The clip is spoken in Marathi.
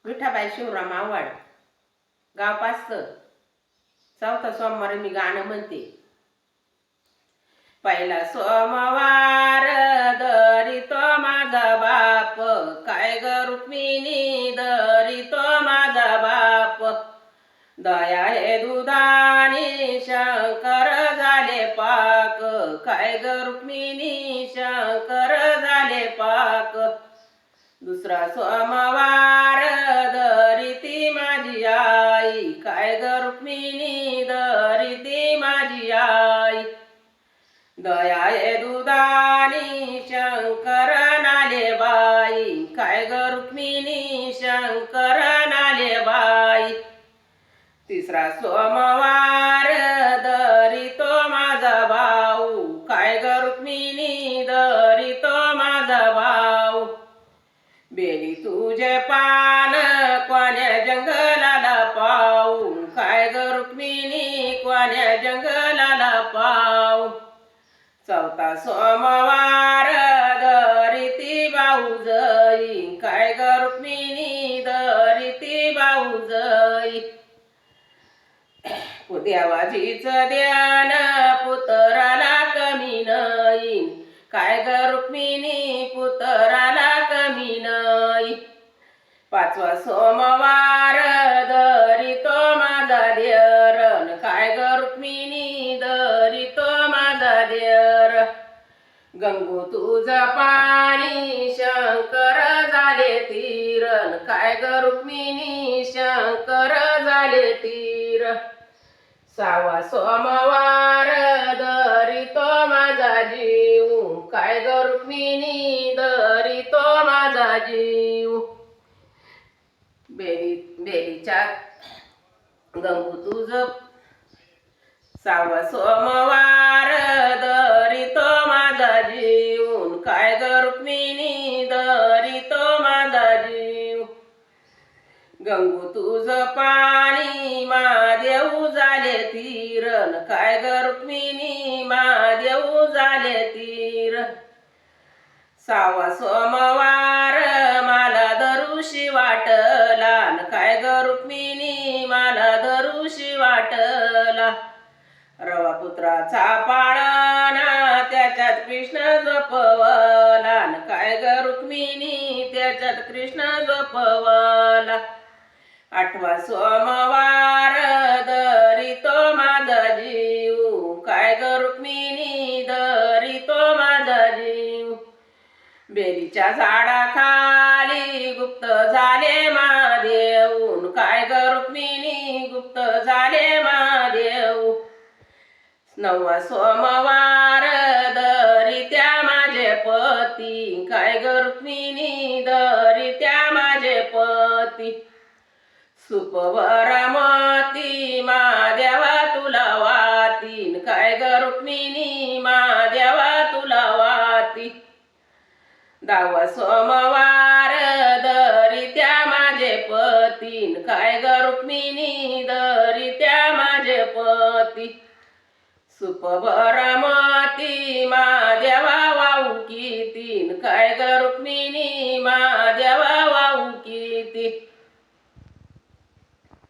विठाबाई शिवराम आव्हाड, गाव पाचतर. चौथा सोमवार मी गाणं म्हणते. पहिला सोमवार दरी तो माझा बाप, काय ग रुक्मिणी दरी तो माझा बाप. दया हे दुधानी शंकर झाले पाक, काय ग रुक्मिणी शंकर झाले पाक. दुसरा सोमवार दरी ती माझी आई, काय ग रुक्मिणी दरी ती माझी आई. दया हे दुधानी शंकर नाले बाई, काय ग रुक्मिणी शंकर नाले बाई. तिसरा सोमवार दरी तो माझा भाऊ, काय ग रुक्मिणी दरी तो माझा भाऊ. बेली तुझे पान कोण्या जंगलाला पाऊ, काय ग रुक्मिणी कोण्या जंगलाला पाऊ. चौथा सोमवार दरी ती भाऊजई, काय ग रुक्मिणी दरी ती भाऊजई. देवाजीचं ध्यान पुतराला कमी नाही, काय ग रुक्मिणी पुतराला कमी नाही. पाचवा सोमवार दरी तो माझा देरण, काय ग रुक्मिणी दरी तो माझा देर. गंगू तुझं पाणी शंकर झाले तीरण, काय ग रुक्मिणी शंकर झाले तीर. सहावा सोमवार दरी तो माझा जीव, काय ग रुक्मिणी दरी तो माझा जीव. बेलीच्या गंगू तुझं. सहावा सोमवार दरी तो माझा जीव, काय ग रुक्मिणी दरी तो माझा जीव. गंगू तुझं पाणी महादेव झाले तीरण, काय ग रुक्मिणी महादेव झाले तीर. सहावा सोमवार मला धरुशी वाटला, काय ग रुक्मिणी मला धरुशी वाटला. रवापुत्राचा पाळणा त्याच्यात कृष्ण झोपवला, काय ग रुक्मिणी त्याच्यात कृष्ण झोपवला. आठवा सोमवार दरी तो माझा जीव, काय ग रुक्मिणी दरी तो माझा जीव. बेलीच्या झाडाखाली गुप्त झाले महादेव, काय ग रुक्मिणी गुप्त झाले महादेव. नववा सोमवार दरी त्या माझे पती, काय ग रुक्मिणी दरी त्या माझे पती. सुपवर मोती महादेवा तुला वातीन, काय ग रुक्मिणी महादेवा तुला वाती. दहावा सोमवार दरी त्या माझे पतीन, काय ग रुक्मिणी दरी त्या माझे पती. सुपवर मोती महादेवा वाहू कितीन, काय ग रुक्मिणी महादेवा वाहू किती.